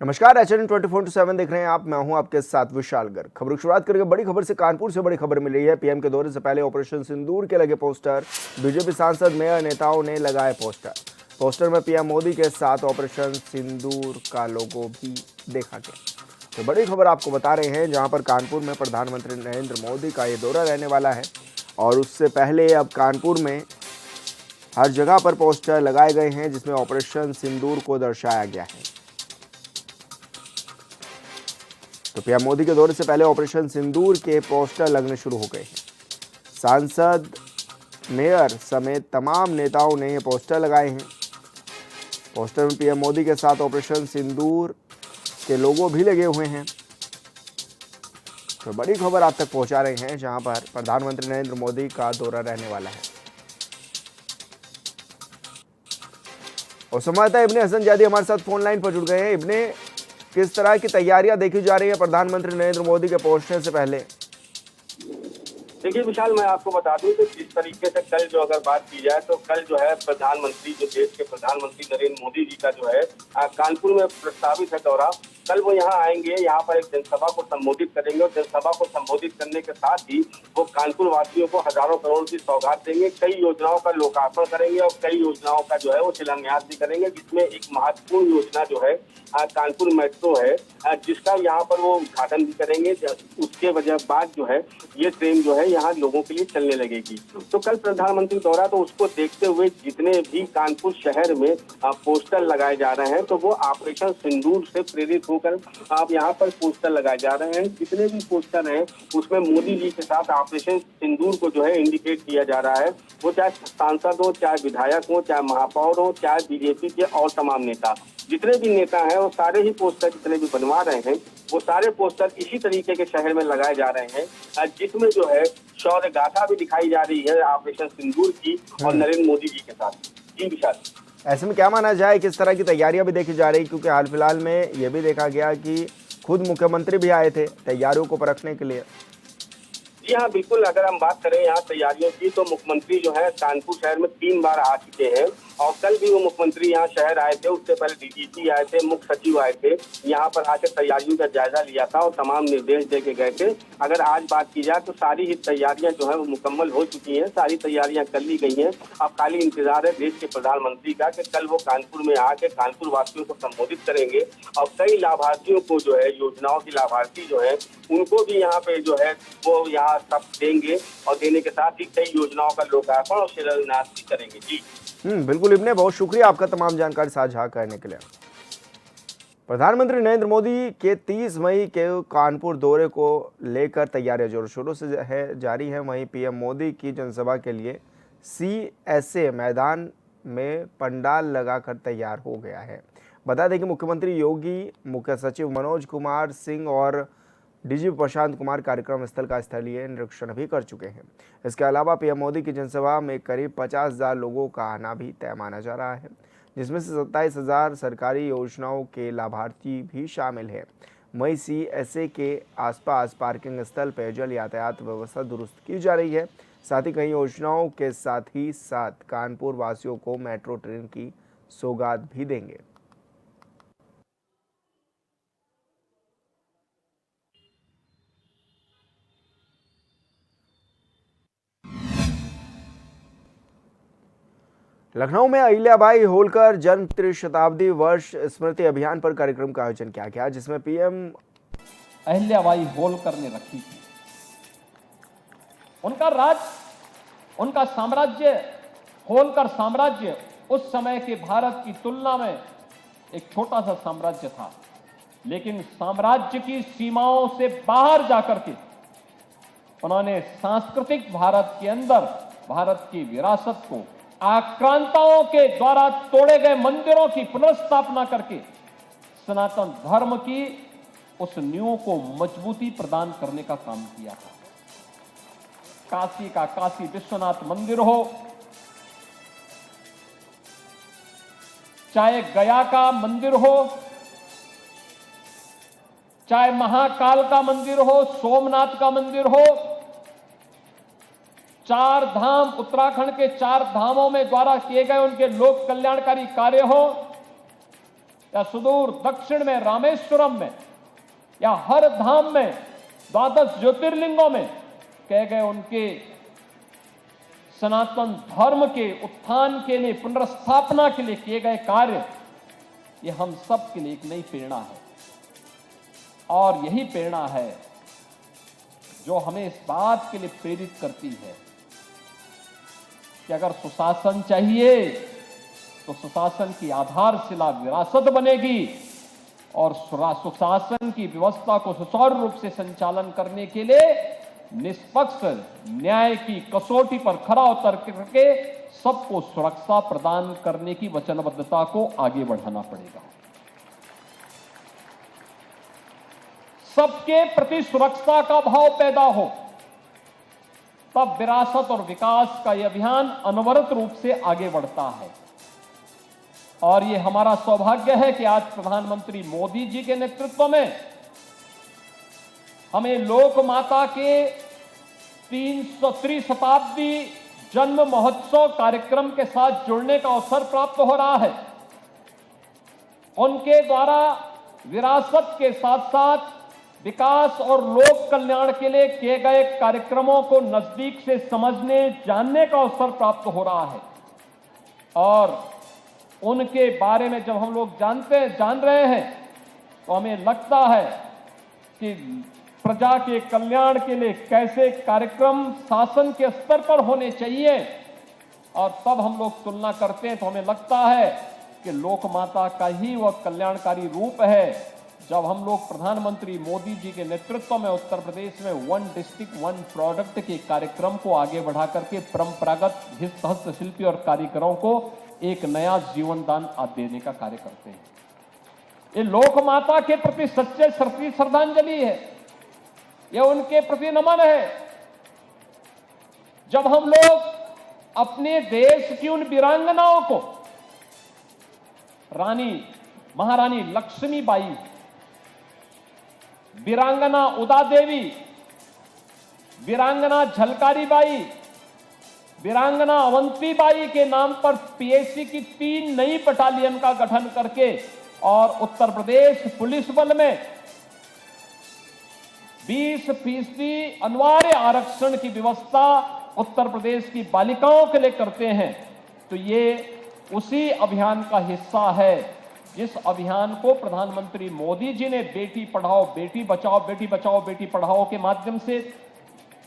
नमस्कार, एचएन 24/7 देख रहे हैं आप। मैं हूं आपके साथ विशाल गर्ग। खबरों की शुरुआत करके बड़ी खबर से कानपुर से बड़ी खबर मिल रही है। पीएम के दौरे से पहले ऑपरेशन सिंदूर के लगे पोस्टर, बीजेपी सांसद मेयर नेताओं ने लगाए पोस्टर में पीएम मोदी के साथ ऑपरेशन सिंदूर का लोगो भी देखा गया। तो बड़ी खबर आपको बता रहे हैं, जहां पर कानपुर में प्रधानमंत्री नरेंद्र मोदी का ये दौरा रहने वाला है और उससे पहले अब कानपुर में हर जगह पर पोस्टर लगाए गए हैं जिसमें ऑपरेशन सिंदूर को दर्शाया गया है। तो पीएम मोदी के दौरे से पहले ऑपरेशन सिंदूर के पोस्टर लगने शुरू हो गए हैं। सांसद, मेयर समेत तमाम नेताओं ने ये पोस्टर लगाए हैं। पोस्टर में पीएम मोदी के साथ ऑपरेशन सिंदूर के लोगो भी लगे हुए हैं। तो बड़ी खबर आप तक पहुंचा रहे हैं, जहां पर प्रधानमंत्री नरेंद्र मोदी का दौरा रहने वाला है। और संवाददाता इब्ने हसन जादी हमारे साथ फोन लाइन पर जुड़ गए हैं। इब्ने, किस तरह की तैयारियां देखी जा रही है प्रधानमंत्री नरेंद्र मोदी के पहुंचने से पहले? देखिए विशाल, मैं आपको बता दूं कि जिस तरीके से कल जो अगर बात की जाए तो कल जो है प्रधानमंत्री, जो देश के प्रधानमंत्री नरेंद्र मोदी जी का जो है कानपुर में प्रस्तावित है दौरा। कल वो यहाँ आएंगे, यहाँ पर एक जनसभा को संबोधित करेंगे और जनसभा को संबोधित करने के साथ ही वो कानपुर वासियों को हजारों करोड़ की सौगात देंगे। कई योजनाओं का लोकार्पण करेंगे और कई योजनाओं का जो है वो शिलान्यास भी करेंगे, जिसमें एक महत्वपूर्ण योजना जो है कानपुर मेट्रो है, जिसका यहाँ पर वो उद्घाटन भी करेंगे। उसके वजह बाद जो है ये ट्रेन जो है यहाँ लोगों के लिए चलने लगेगी। तो कल प्रधानमंत्री दौरा, तो उसको देखते हुए जितने भी कानपुर शहर में पोस्टर लगाए जा रहे हैं तो वो ऑपरेशन सिंदूर से प्रेरित होकर आप यहाँ पर पोस्टर लगाए जा रहे हैं। जितने भी पोस्टर हैं उसमें मोदी जी के साथ ऑपरेशन सिंदूर को जो है इंडिकेट किया जा रहा है। वो चाहे सांसद हो, चाहे विधायक हो, चाहे महापौर हो, चाहे बीजेपी के और तमाम नेता, जितने भी नेता हैं वो सारे ही पोस्टर जितने भी बनवा रहे हैं वो सारे पोस्टर इसी तरीके के शहर में लगाए जा रहे हैं, जिसमें जो है शौर्य गाथा भी दिखाई जा रही है ऑपरेशन सिंदूर की और नरेंद्र मोदी जी के साथ। जी विशाल, ऐसे में क्या माना जाए, किस तरह की तैयारियां भी देखी जा रही, क्योंकि हाल फिलहाल में ये भी देखा गया कि खुद मुख्यमंत्री भी आए थे तैयारियों को परखने के लिए? जी हाँ, बिल्कुल। अगर हम बात करें यहाँ तैयारियों की तो मुख्यमंत्री जो है कानपुर शहर में 3 बार आ चुके हैं और कल भी वो मुख्यमंत्री यहाँ शहर आए थे। उससे पहले डीजीपी आए थे, मुख्य सचिव आए थे, यहाँ पर आकर तैयारियों का जायजा लिया था और तमाम निर्देश दे के गए थे। अगर आज बात की जाए तो सारी ही तैयारियां जो है वो मुकम्मल हो चुकी हैं, सारी तैयारियां कर ली गई हैं। अब खाली इंतजार है देश के प्रधानमंत्री का कि कल वो कानपुर में आके कानपुर वासियों को संबोधित करेंगे और कई लाभार्थियों को जो है, योजनाओं की लाभार्थी जो है उनको भी यहाँ पे जो है वो यहाँ सब देंगे और देने के साथ ही कई योजनाओं का लोकार्पण और शिलान्यास भी करेंगे। जी बिल्कुल इब्ने, बहुत शुक्रिया आपका तमाम जानकारी साझा करने के लिए। प्रधानमंत्री नरेंद्र मोदी के 30 मई के कानपुर दौरे को लेकर तैयारियां जोर शोरों से जारी है। वहीं पीएम मोदी की जनसभा के लिए सीएसए मैदान में पंडाल लगाकर तैयार हो गया है। बता दें कि मुख्यमंत्री योगी, मुख्य सचिव मनोज कुमार सिंह और डीजीपी प्रशांत कुमार कार्यक्रम स्थल का स्थलीय निरीक्षण भी कर चुके हैं। इसके अलावा पीएम मोदी की जनसभा में करीब 50,000 लोगों का आना भी तय माना जा रहा है, जिसमें से 27,000 सरकारी योजनाओं के लाभार्थी भी शामिल हैं। वहीं सीएसए के आसपास पार्किंग स्थल, पेयजल, यातायात व्यवस्था दुरुस्त की जा रही है। साथ ही कई योजनाओं के साथ ही साथ कानपुर वासियों को मेट्रो ट्रेन की सौगात भी देंगे। लखनऊ में अहिल्याबाई होलकर जन्म त्रिशताब्दी वर्ष स्मृति अभियान पर कार्यक्रम का आयोजन किया गया, जिसमें पीएम अहिल्याबाई होलकर ने रखी थी। उनका राज, उनका साम्राज्य, होलकर साम्राज्य उस समय के भारत की तुलना में एक छोटा सा साम्राज्य था, लेकिन साम्राज्य की सीमाओं से बाहर जाकर के उन्होंने सांस्कृतिक भारत के अंदर भारत की विरासत को, आक्रांताओं के द्वारा तोड़े गए मंदिरों की पुनर्स्थापना करके सनातन धर्म की उस नींव को मजबूती प्रदान करने का काम किया था। काशी का काशी विश्वनाथ मंदिर हो, चाहे गया का मंदिर हो, चाहे महाकाल का मंदिर हो, सोमनाथ का मंदिर हो, 4 धाम, उत्तराखंड के 4 धामों में द्वारा किए गए उनके लोक कल्याणकारी कार्य हो, या सुदूर दक्षिण में रामेश्वरम में या हर धाम में 12 ज्योतिर्लिंगों में कह गए उनके सनातन धर्म के उत्थान के लिए, पुनर्स्थापना के लिए किए गए कार्य, ये हम सब के लिए एक नई प्रेरणा है। और यही प्रेरणा है जो हमें इस बात के लिए प्रेरित करती है कि अगर सुशासन चाहिए तो सुशासन की आधारशिला विरासत बनेगी और सुशासन की व्यवस्था को सुचारू रूप से संचालन करने के लिए निष्पक्ष न्याय की कसौटी पर खरा उतर करके सबको सुरक्षा प्रदान करने की वचनबद्धता को आगे बढ़ाना पड़ेगा। सबके प्रति सुरक्षा का भाव पैदा हो, तब विरासत और विकास का यह अभियान अनवरत रूप से आगे बढ़ता है। और ये हमारा सौभाग्य है कि आज प्रधानमंत्री मोदी जी के नेतृत्व में हमें लोक माता के 303 शताब्दी जन्म महोत्सव कार्यक्रम के साथ जुड़ने का अवसर प्राप्त हो रहा है। उनके द्वारा विरासत के साथ साथ विकास और लोक कल्याण के लिए किए गए कार्यक्रमों को नजदीक से समझने, जानने का अवसर प्राप्त हो रहा है। और उनके बारे में जब हम लोग जान रहे हैं तो हमें लगता है कि प्रजा के कल्याण के लिए कैसे कार्यक्रम शासन के स्तर पर होने चाहिए, और तब हम लोग तुलना करते हैं तो हमें लगता है कि लोक माता का ही वह कल्याणकारी रूप है जब हम लोग प्रधानमंत्री मोदी जी के नेतृत्व में उत्तर प्रदेश में 1 डिस्ट्रिक्ट 1 प्रोडक्ट के कार्यक्रम को आगे बढ़ा करके परंपरागत हस्तशिल्पी और कारीगरों को एक नया जीवन दान देने का कार्य करते हैं। ये लोक माता के प्रति सच्चे श्रद्धांजलि है, यह उनके प्रति नमन है। जब हम लोग अपने देश की उन वीरांगनाओं को, महारानी लक्ष्मीबाई, वीरांगना उदा देवी, वीरांगना झलकारी बाई, वीरांगना अवंती बाई के नाम पर पीएसी की 3 नई बटालियन का गठन करके और उत्तर प्रदेश पुलिस बल में 20% अनिवार्य आरक्षण की व्यवस्था उत्तर प्रदेश की बालिकाओं के लिए करते हैं, तो ये उसी अभियान का हिस्सा है जिस अभियान को प्रधानमंत्री मोदी जी ने बेटी पढ़ाओ बेटी बचाओ, बेटी बचाओ बेटी पढ़ाओ के माध्यम से,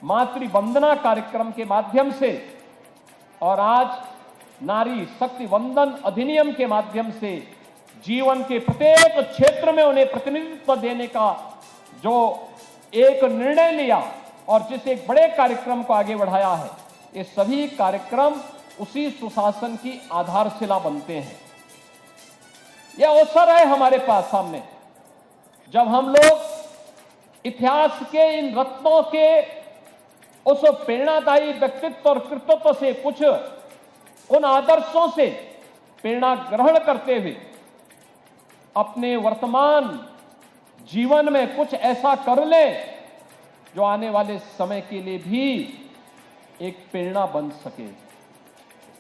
मातृ वंदना कार्यक्रम के माध्यम से और आज नारी शक्ति वंदन अधिनियम के माध्यम से जीवन के प्रत्येक क्षेत्र में उन्हें प्रतिनिधित्व देने का जो एक निर्णय लिया और जिस एक बड़े कार्यक्रम को आगे बढ़ाया है, ये सभी कार्यक्रम उसी सुशासन की आधारशिला बनते हैं। यह अवसर है हमारे पास सामने जब हम लोग इतिहास के इन रत्नों के उस प्रेरणादायी व्यक्तित्व और कृतित्व से, कुछ उन आदर्शों से प्रेरणा ग्रहण करते हुए अपने वर्तमान जीवन में कुछ ऐसा कर ले जो आने वाले समय के लिए भी एक प्रेरणा बन सके।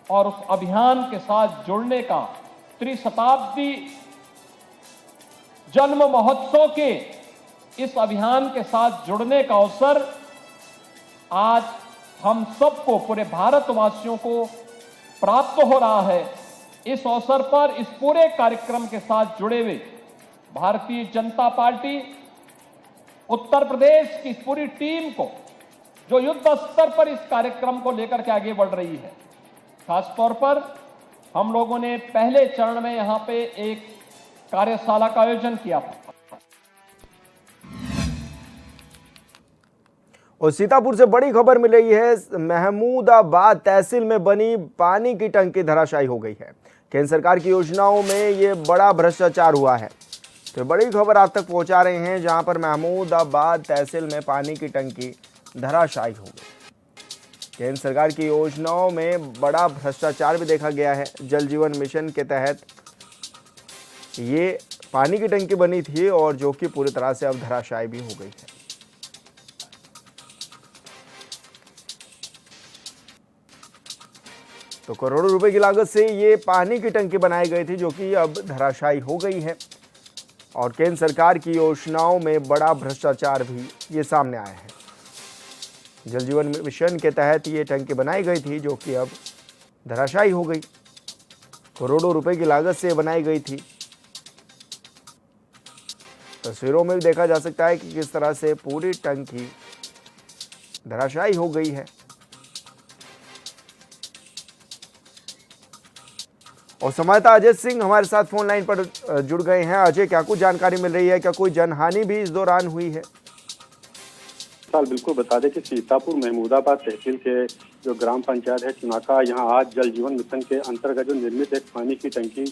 और उस अभियान के साथ जुड़ने का, त्रिशताब्दी जन्म महोत्सव के इस अभियान के साथ जुड़ने का अवसर आज हम सबको, पूरे भारतवासियों को प्राप्त हो रहा है। इस अवसर पर इस पूरे कार्यक्रम के साथ जुड़े हुए भारतीय जनता पार्टी उत्तर प्रदेश की पूरी टीम को, जो युद्ध स्तर पर इस कार्यक्रम को लेकर के आगे बढ़ रही है, खासतौर पर हम लोगों ने पहले चरण में यहां पे एक कार्यशाला का आयोजन किया था। और सीतापुर से बड़ी खबर मिल रही है, महमूदाबाद तहसील में बनी पानी की टंकी धराशायी हो गई है। केंद्र सरकार की योजनाओं में ये बड़ा भ्रष्टाचार हुआ है, तो बड़ी खबर आप तक पहुंचा रहे हैं जहां पर महमूदाबाद तहसील में पानी की टंकी धराशायी हो गई। केंद्र सरकार की योजनाओं में बड़ा भ्रष्टाचार भी देखा गया है। जल जीवन मिशन के तहत ये पानी की टंकी बनी थी और जो कि पूरी तरह से अब धराशायी भी हो गई है। तो करोड़ों रुपए की लागत से ये पानी की टंकी बनाई गई थी, जो कि अब धराशायी हो गई है। और केंद्र सरकार की योजनाओं में बड़ा भ्रष्टाचार भी ये सामने आया है। जल जीवन मिशन के तहत ये टंकी बनाई गई थी, जो कि अब धराशायी हो गई। करोड़ों रुपए की लागत से बनाई गई थी। तस्वीरों में भी देखा जा सकता है कि किस तरह से पूरी टंकी धराशायी हो गई है। और संवाददाता अजय सिंह हमारे साथ फोन लाइन पर जुड़ गए हैं। अजय, क्या कुछ जानकारी मिल रही है? क्या कोई जनहानि भी इस दौरान हुई है? बिल्कुल बता दें कि सीतापुर महमूदाबाद तहसील के जो ग्राम पंचायत है चुनाका, यहाँ आज जल जीवन मिशन के अंतर्गत जो निर्मित एक पानी की टंकी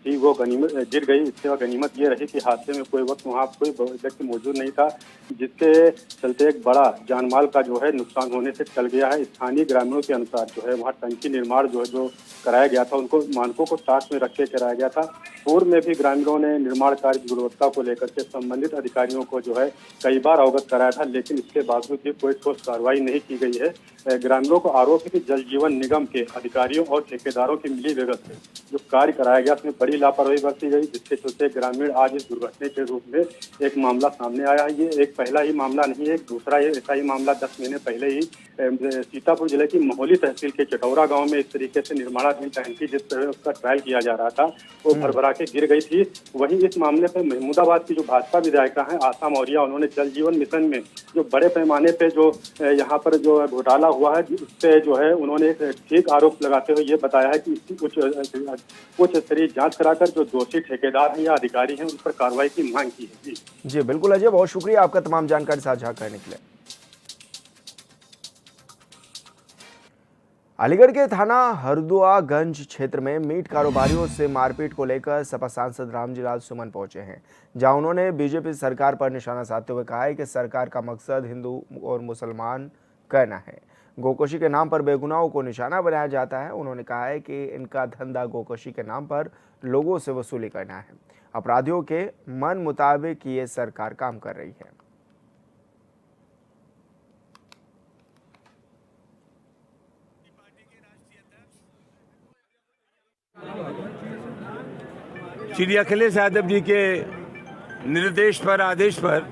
थी वो गिर गई। इससे वह गनीमत ये रही कि हादसे में कोई वक्त वहाँ कोई व्यक्ति मौजूद नहीं था, जिसके चलते एक बड़ा जानमाल का जो है नुकसान होने से टल गया है। स्थानीय ग्रामीणों के अनुसार जो है वहाँ टंकी निर्माण जो कराया गया था, उनको मानकों को साथ में रख के कराया गया था। पूर्व में भी ग्रामीणों ने निर्माण कार्य की गुणवत्ता को लेकर के संबंधित अधिकारियों को जो है कई बार अवगत कराया था, लेकिन इसके बावजूद भी कोई ठोस कार्रवाई नहीं की गई है। ग्रामीणों को आरोप है कि जल जीवन निगम के अधिकारियों और ठेकेदारों की मिलीभगत से जो कार्य कराया गया उसमें बड़ी लापरवाही बरती गई, जिसके चलते ग्रामीण आज इस दुर्घटना के रूप में एक मामला सामने आया है। ये एक पहला ही मामला नहीं है, एक दूसरा ऐसा ही मामला 10 महीने पहले ही सीतापुर जिले की मोहली तहसील के चटौरा गांव में इस तरीके से निर्माणाधीन टंकी जिस तरह उसका ट्रायल किया जा रहा था वो भरभरा के गिर गई थी। वहीं इस मामले पर महमूदाबाद की जो भाजपा विधायिका है आशा मौर्य, उन्होंने जल जीवन मिशन में जो बड़े पैमाने पे जो यहाँ पर जो घोटाला हुआ है उस पे जो है उन्होंने एक ठीक आरोप लगाते हुए ये बताया है कि इसकी उच्च स्तरीय जांच कराकर जो दोषी ठेकेदार हैं या अधिकारी हैं उन पर कार्रवाई की मांग की है। जी बिल्कुल अजय, बहुत शुक्रिया आपका तमाम जानकारी साझा करने के लिए। अलीगढ़ के थाना हरदुआगंज क्षेत्र में मीट कारोबारियों से मारपीट को लेकर सपा सांसद रामजीलाल सुमन पहुंचे हैं, जहां उन्होंने बीजेपी सरकार पर निशाना साधते हुए कहा है कि सरकार का मकसद हिंदू और मुसलमान करना है। गोकशी के नाम पर बेगुनाहों को निशाना बनाया जाता है। उन्होंने कहा है कि इनका धंधा गोकशी के नाम पर लोगों से वसूली करना है। अपराधियों के मन मुताबिक ये सरकार काम कर रही है। श्री अखिलेश यादव जी के निर्देश पर, आदेश पर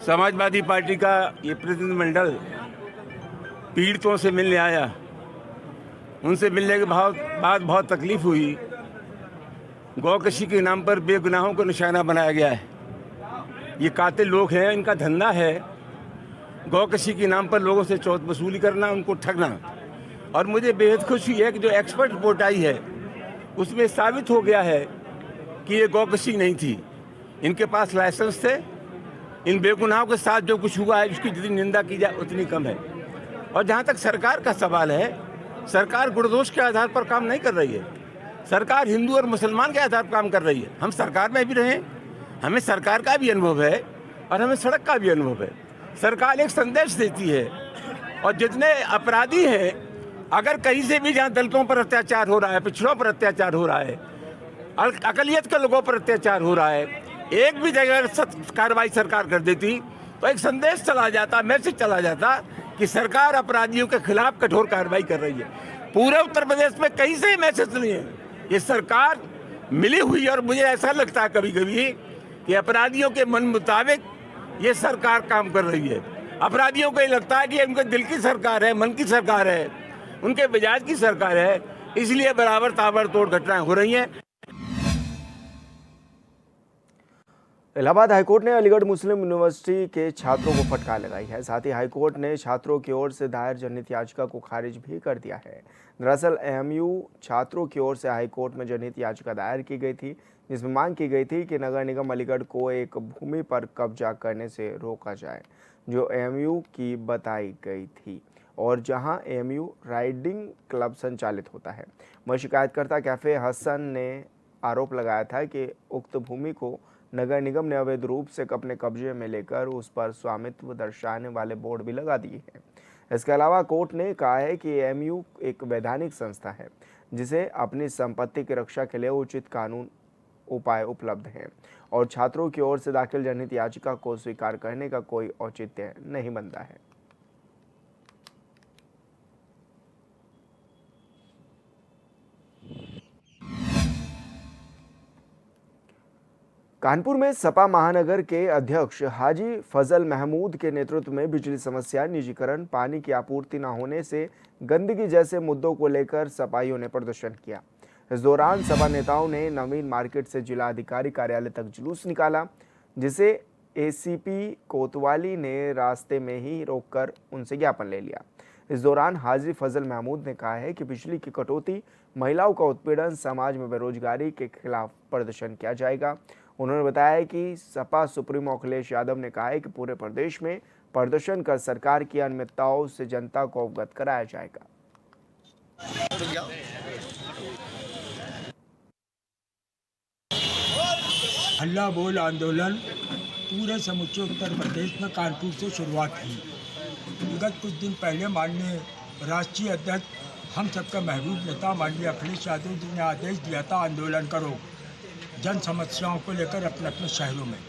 समाजवादी पार्टी का ये प्रतिनिधिमंडल पीड़ितों से मिलने आया। उनसे मिलने के बाद बहुत तकलीफ हुई। गौकशी के नाम पर बेगुनाहों को निशाना बनाया गया है। ये कातिल लोग हैं, इनका धंधा है गौकशी के नाम पर लोगों से चौथ वसूली करना, उनको ठगना। और मुझे बेहद खुशी है कि जो एक्सपर्ट रिपोर्ट आई है उसमें साबित हो गया है कि ये गौकशी नहीं थी, इनके पास लाइसेंस थे। इन बेगुनाहों के साथ जो कुछ हुआ है उसकी जितनी निंदा की जाए उतनी कम है। और जहाँ तक सरकार का सवाल है, सरकार गुणदोष के आधार पर काम नहीं कर रही है। सरकार हिंदू और मुसलमान के आधार पर काम कर रही है। हम सरकार में भी रहे, हमें सरकार का भी अनुभव है और हमें सड़क का भी अनुभव है। सरकार एक संदेश देती है और जितने अपराधी हैं, अगर कहीं से भी जहाँ दलितों पर अत्याचार हो रहा है, पिछड़ों पर अत्याचार हो रहा है, अकलियत के लोगों पर अत्याचार हो रहा है, एक भी जगह कार्रवाई सरकार कर देती तो एक संदेश चला जाता, मैसेज चला जाता कि सरकार अपराधियों के खिलाफ कठोर कार्रवाई कर रही है। पूरे उत्तर प्रदेश में कहीं से मैसेज नहीं है। ये सरकार मिली हुई, और मुझे ऐसा लगता है कभी कभी कि अपराधियों के मन मुताबिक ये सरकार काम कर रही है। अपराधियों को ये लगता है कि उनके दिल की सरकार है, मन की सरकार है, उनके मिजाज की सरकार है, इसलिए बराबर ताबड़तोड़ घटनाएं हो रही हैं। इलाहाबाद हाईकोर्ट ने अलीगढ़ मुस्लिम यूनिवर्सिटी के छात्रों को फटकार लगाई है। साथ ही हाईकोर्ट ने छात्रों की ओर से दायर जनहित याचिका को खारिज भी कर दिया है। दरअसल एएमयू छात्रों की ओर से हाईकोर्ट में जनहित याचिका दायर की गई थी, जिसमें मांग की गई थी कि नगर निगम अलीगढ़ को एक भूमि पर कब्जा करने से रोका जाए जो एएमयू की बताई गई थी और जहां एएमयू राइडिंग क्लब संचालित होता है। वहीं शिकायतकर्ता कैफे हसन ने आरोप लगाया था कि उक्त भूमि को नगर निगम ने अवैध रूप से अपने कब्जे में लेकर उस पर स्वामित्व दर्शाने वाले बोर्ड भी लगा दिए हैं। इसके अलावा कोर्ट ने कहा है कि एएमयू एक वैधानिक संस्था है जिसे अपनी संपत्ति की रक्षा के लिए उचित कानून उपाय उपलब्ध हैं और छात्रों की ओर से दाखिल जनहित याचिका को स्वीकार करने का कोई औचित्य नहीं बनता है। कानपुर में सपा महानगर के अध्यक्ष हाजी फजल महमूद के नेतृत्व में बिजली समस्या, निजीकरण, पानी की आपूर्ति न होने से गंदगी जैसे मुद्दों को लेकर सपाइयों ने प्रदर्शन किया। इस दौरान सपा नेताओं ने नवीन मार्केट से जिला अधिकारी कार्यालय तक जुलूस निकाला, जिसे एसीपी कोतवाली ने रास्ते में ही रोककर उनसे ज्ञापन ले लिया। इस दौरान हाजी फजल महमूद ने कहा है कि बिजली की कटौती, महिलाओं का उत्पीड़न, समाज में बेरोजगारी के खिलाफ प्रदर्शन किया जाएगा। उन्होंने बताया कि सपा सुप्रीमो अखिलेश यादव ने कहा है कि पूरे प्रदेश में प्रदर्शन कर सरकार की अनियमितताओं से जनता को अवगत कराया जाएगा। हल्ला बोल आंदोलन पूरे समूचे उत्तर प्रदेश में कानपुर से शुरुआत हुई। विगत कुछ दिन पहले माननीय राष्ट्रीय अध्यक्ष हम सबका महबूब नेता माननीय अखिलेश यादव जी ने आदेश दिया था आंदोलन करो जन समस्याओं को लेकर अपने अपने शहरों में।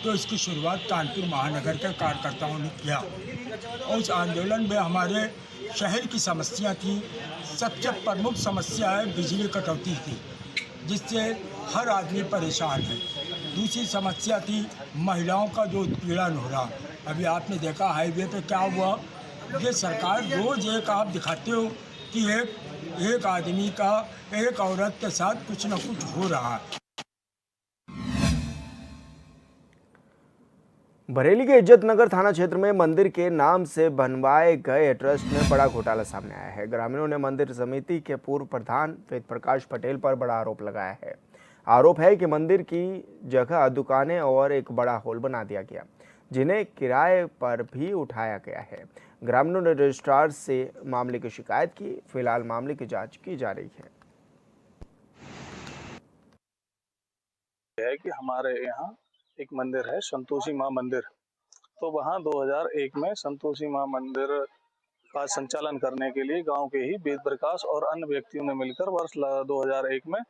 तो इसकी शुरुआत कानपुर महानगर के कार्यकर्ताओं ने किया और उस आंदोलन में हमारे शहर की समस्या थी। सबसे प्रमुख समस्या है बिजली कटौती थी, जिससे हर आदमी परेशान है। दूसरी समस्या थी महिलाओं का जो उत्पीड़न हो रहा। अभी आपने देखा हाईवे पे क्या हुआ। ये सरकार रोज एक आप दिखाते हो कि एक आदमी का एक औरत के साथ कुछ न कुछ हो रहा है। बरेली के इज्जत नगर थाना क्षेत्र में मंदिर के नाम से बनवाए गए ट्रस्ट में बड़ा घोटाला सामने आया है। ग्रामीणों ने मंदिर समिति के पूर्व प्रधान वेद प्रकाश पटेल पर बड़ा आरोप लगाया है। आरोप है कि मंदिर की जगह दुकानें और एक बड़ा हॉल बना दिया गया, जिन्हें किराए पर भी उठाया गया है। ग्रामीणों ने रजिस्ट्रार से मामले की शिकायत की। फिलहाल मामले की जांच की जा रही है कि हमारे यहाँ एक मंदिर है संतोषी माँ मंदिर। तो वहाँ 2001 में संतोषी माँ मंदिर का संचालन करने के लिए गांव के ही वेद प्रकाश और अन्य व्यक्तियों ने मिलकर वर्ष 2001 में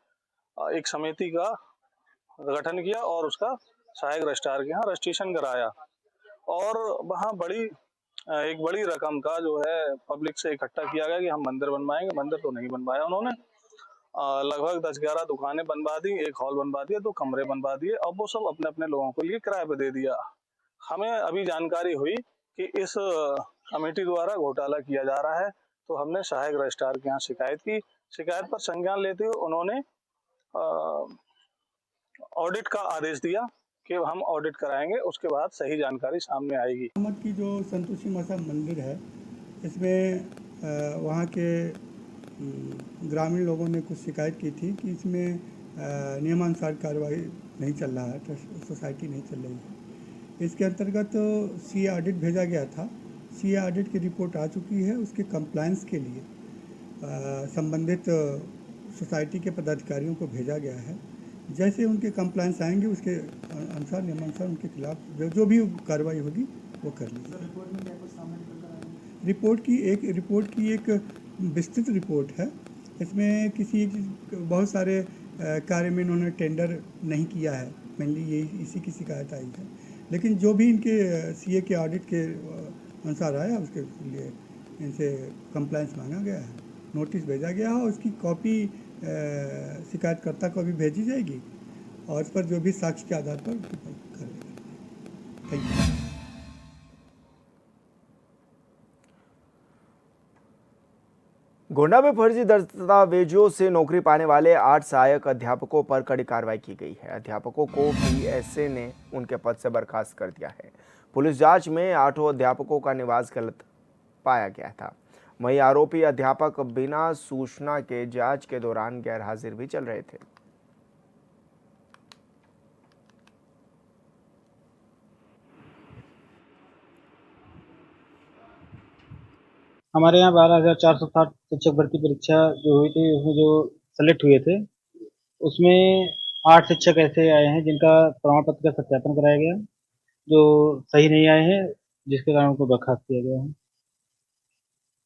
एक समिति का गठन किया और उसका सहायक रजिस्ट्रार के यहाँ रजिस्ट्रेशन कराया। और वहाँ एक बड़ी रकम का जो है पब्लिक से इकट्ठा किया गया कि हम मंदिर बनवाएंगे। मंदिर तो नहीं बनवाया उन्होंने। लगभग 10-11 दुकानें बनवा दी, एक हॉल बनवा दिया, 2 कमरे बनवा दिए। अब वो सब अपने अपने लोगों के लिए किराए पे दे दिया। हमें अभी जानकारी हुई कि इस कमेटी द्वारा घोटाला किया जा रहा है। तो हमने सहायक रजिस्ट्रार के यहाँ शिकायत की। शिकायत पर संज्ञान लेते हुए उन्होंने ऑडिट का आदेश दिया कि हम ऑडिट कराएंगे, उसके बाद सही जानकारी सामने आएगी। की जो संतोषी माता मंदिर है, इसमें वहाँ के ग्रामीण लोगों ने कुछ शिकायत की थी कि इसमें नियमानुसार कार्रवाई नहीं चल रहा है, ट्रस्ट सोसाइटी नहीं चल रही है। इसके अंतर्गत सीए ऑडिट भेजा गया था। सीए ऑडिट की रिपोर्ट आ चुकी है। उसके कंप्लायंस के लिए संबंधित सोसाइटी के पदाधिकारियों को भेजा गया है। जैसे उनके कंप्लायंस आएंगे उसके अनुसार नियमानुसार उनके खिलाफ जो भी कार्रवाई होगी वो कर ली। रिपोर्ट की एक विस्तृत रिपोर्ट है। इसमें बहुत सारे कार्य में इन्होंने टेंडर नहीं किया है, मेनली इसी की शिकायत आई है। लेकिन जो भी इनके सीए के ऑडिट के अनुसार आया उसके लिए इनसे कंप्लायंस मांगा गया है, नोटिस भेजा गया है। उसकी कॉपी शिकायतकर्ता को भी भेजी जाएगी और इस पर जो भी साक्ष्य के आधार पर करेंगे। Thank you. गोंडा में फर्जी दस्तावेजों से नौकरी पाने वाले 8 सहायक अध्यापकों पर कड़ी कार्रवाई की गई है। अध्यापकों को पीएसए ने उनके पद से बर्खास्त कर दिया है। पुलिस जांच में 8 अध्यापकों का निवास गलत पाया गया था। वहीं आरोपी अध्यापक बिना सूचना के जांच के दौरान गैरहाजिर भी चल रहे थे। हमारे यहाँ 12,460 शिक्षक भर्ती परीक्षा जो हुई थी उसमें जो सेलेक्ट हुए थे उसमें 8 शिक्षक ऐसे आए हैं जिनका प्रमाण पत्र का सत्यापन कराया गया, जो सही नहीं आए हैं, जिसके कारण उनको बर्खास्त किया गया है।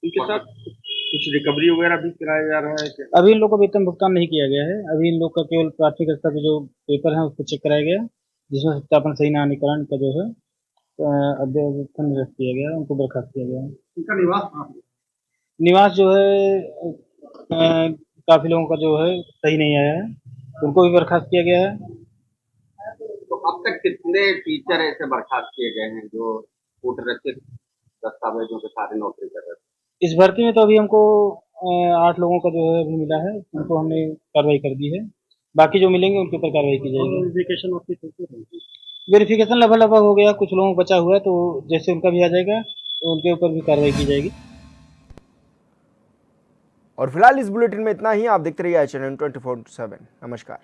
इनके साथ कुछ रिकवरी वगैरह भी कराया जा रहा है क्या? अभी इन लोग को वेतन भुगतान नहीं किया गया है। अभी इन लोग का केवल प्राथमिक स्तर पर जो पेपर है उसको चेक कराया गया, जिसमें सत्यापन सही न आने के कारण का जो है वेतन निरस्त किया गया, उनको बर्खास्त किया गया है। इनका निवास जो है काफी लोगों का जो है सही नहीं आया है, उनको भी बर्खास्त किया गया है। तक कितने टीचर ऐसे बर्खास्त किए गए हैं जो कूटरचित दस्तावेजों के साथ नौकरी कर रहे थे? इस भर्ती में तो अभी हमको 8 लोगों का जो है अभी मिला है, उनको हमने कार्रवाई कर दी है। बाकी जो मिलेंगे उनके ऊपर कार्रवाई की जाएगी। वेरिफिकेशन लगभग हो गया, कुछ लोगों को बचा हुआ है, तो जैसे उनका भी आ जाएगा तो उनके ऊपर भी कार्रवाई की जाएगी। और फिलहाल इस बुलेटिन में इतना ही। आप देखते रहिए चैनल 24/7। नमस्कार।